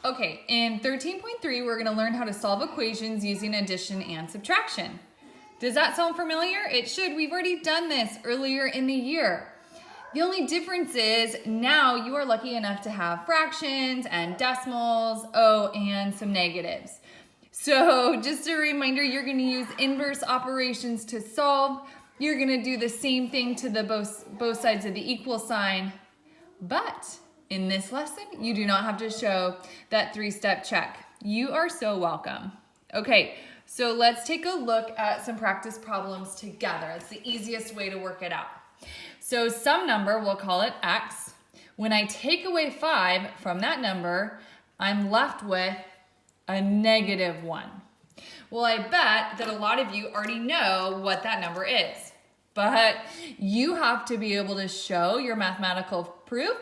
Okay, in 13.3, we're gonna learn how to solve equations using addition and subtraction. Does that sound familiar? It should. We've already done this earlier in the year. The only difference is now you are lucky enough to have fractions and decimals, and some negatives. So just a reminder, you're gonna use inverse operations to solve. You're gonna do the same thing to the both sides of the equal sign, but in this lesson, you do not have to show that 3-step check. You are so welcome. Okay, so let's take a look at some practice problems together. It's the easiest way to work it out. So some number, we'll call it x. When I take away 5 from that number, I'm left with a -1. Well, I bet that a lot of you already know what that number is, but you have to be able to show your mathematical proof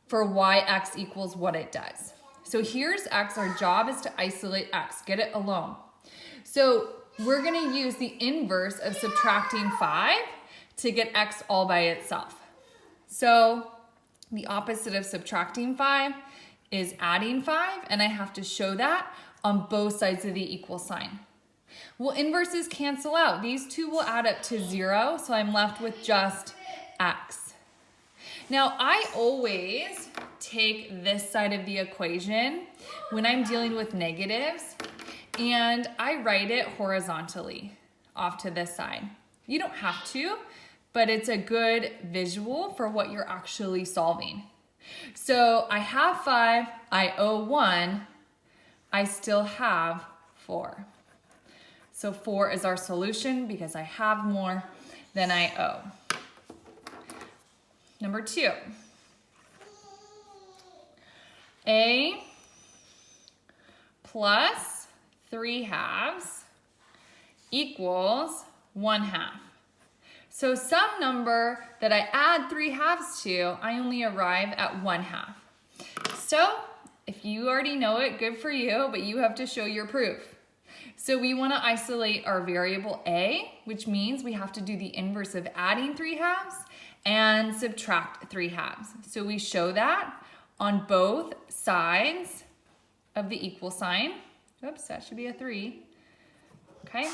for why x equals what it does. So here's x. Our job is to isolate x, get it alone. So we're going to use the inverse of subtracting 5 to get x all by itself. So the opposite of subtracting 5 is adding 5, and I have to show that on both sides of the equal sign. Well, inverses cancel out. These two will add up to 0, so I'm left with just x. Now, I always take this side of the equation when I'm dealing with negatives, and I write it horizontally off to this side. You don't have to, but it's a good visual for what you're actually solving. So I have 5, I owe 1, I still have 4. So 4 is our solution because I have more than I owe. Number 2, a plus 3/2 equals 1/2. So some number that I add 3/2 to, I only arrive at 1/2. So if you already know it, good for you, but you have to show your proof. So we want to isolate our variable a, which means we have to do the inverse of adding 3/2 and subtract 3/2. So we show that on both sides of the equal sign. Oops, that should be a 3. Okay.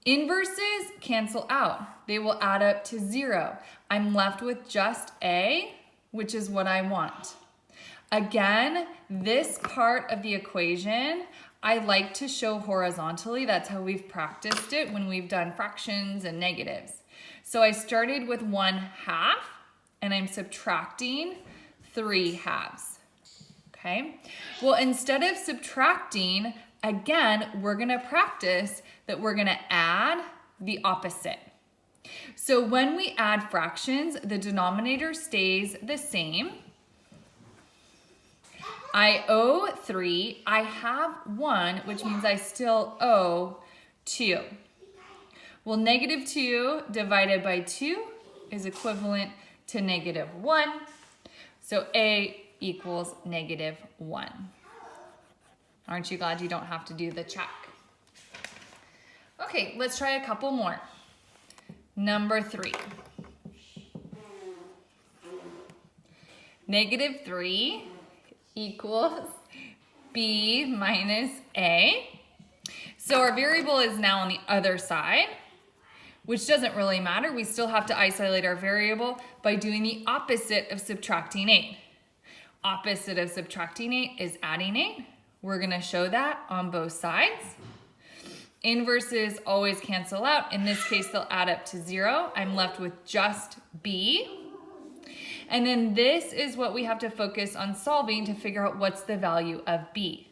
Inverses cancel out. They will add up to 0. I'm left with just a, which is what I want. Again, this part of the equation, I like to show horizontally. That's how we've practiced it when we've done fractions and negatives. So I started with 1/2, and I'm subtracting 3/2. Okay? Well, instead of subtracting, again, we're going to practice that we're going to add the opposite. So when we add fractions, the denominator stays the same. I owe 3, I have 1, which means I still owe 2. Well, -2 divided by 2 is equivalent to -1. So a equals -1. Aren't you glad you don't have to do the check? Okay, let's try a couple more. Number 3. -3 equals b minus a. So our variable is now on the other side, which doesn't really matter. We still have to isolate our variable by doing the opposite of subtracting 8. Opposite of subtracting 8 is adding 8. We're going to show that on both sides. Inverses always cancel out. In this case, they'll add up to 0. I'm left with just b. And then this is what we have to focus on solving to figure out what's the value of b.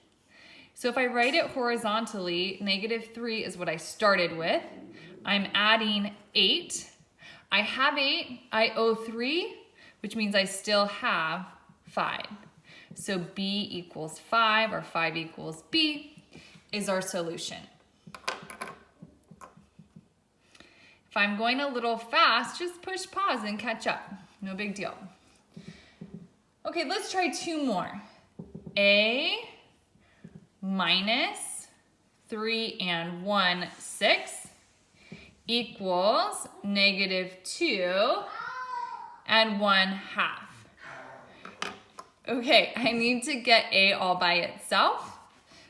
So if I write it horizontally, -3 is what I started with. I'm adding 8. I have 8, I owe 3, which means I still have 5. So b equals 5, or 5 equals b, is our solution. If I'm going a little fast, just push pause and catch up. No big deal. Okay, let's try 2 more. A minus 3 and 1, 6 equals -2 and 1/2. Okay, I need to get A all by itself.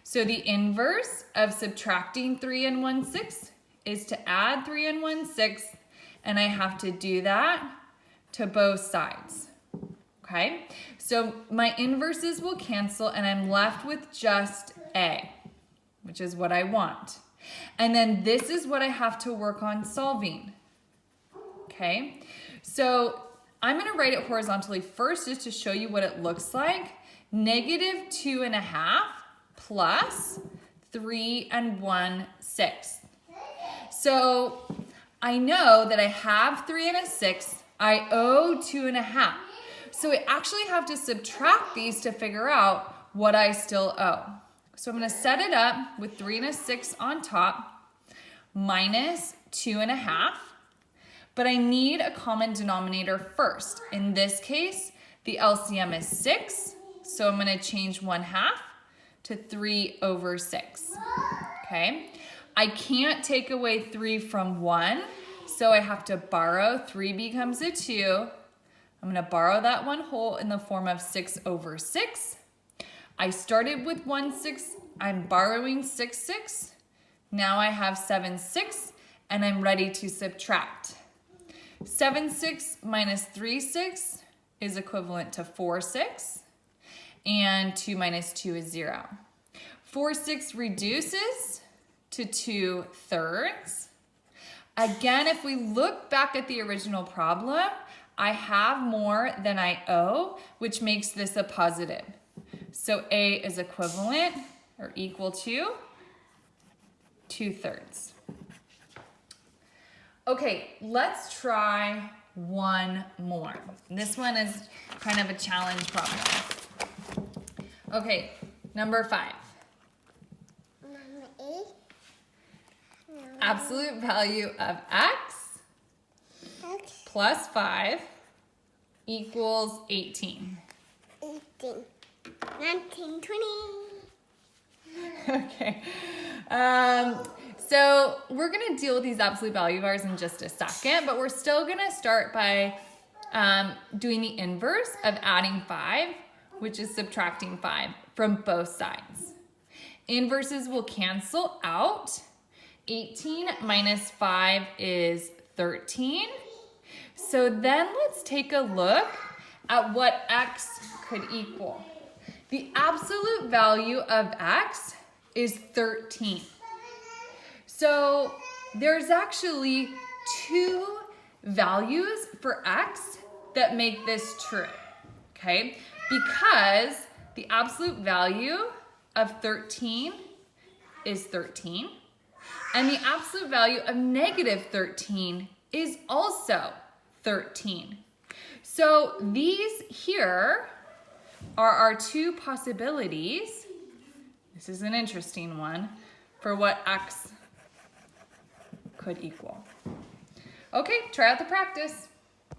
So the inverse of subtracting 3 and 1/6 is to add 3 and 1/6, and I have to do that to both sides. Okay, so my inverses will cancel and I'm left with just A, which is what I want. And then this is what I have to work on solving. Okay, so I'm gonna write it horizontally first just to show you what it looks like. -2.5 plus 3 and 1/6. So I know that I have 3 and a 6, I owe 2.5. So I actually have to subtract these to figure out what I still owe. So I'm gonna set it up with 3 and a 6 on top, minus 2.5. But I need a common denominator first. In this case, the LCM is 6, so I'm gonna change 1/2 to 3/6, okay? I can't take away 3 from 1, so I have to borrow. 3 becomes a 2. I'm gonna borrow that 1 whole in the form of 6/6. I started with 1/6, I'm borrowing 6/6. Now I have 7/6, and I'm ready to subtract. 7/6 minus 3/6 is equivalent to 4/6, and 2 minus 2 is 0. 4/6 reduces to 2/3. Again, if we look back at the original problem, I have more than I owe, which makes this a positive. So A is equivalent or equal to 2/3. Okay, let's try one more. This one is kind of a challenge problem. Okay, number 5. Number 8. Absolute value of x plus 5 equals 18. 18. 19, 20. Okay. So we're going to deal with these absolute value bars in just a second, but we're still going to start by doing the inverse of adding 5, which is subtracting 5 from both sides. Inverses will cancel out. 18 minus 5 is 13. So then let's take a look at what x could equal. The absolute value of x is 13. So there's actually 2 values for x that make this true, okay? Because the absolute value of 13 is 13, and the absolute value of -13 is also 13. So these here are our 2 possibilities. This is an interesting one for what x could equal. Okay, try out the practice.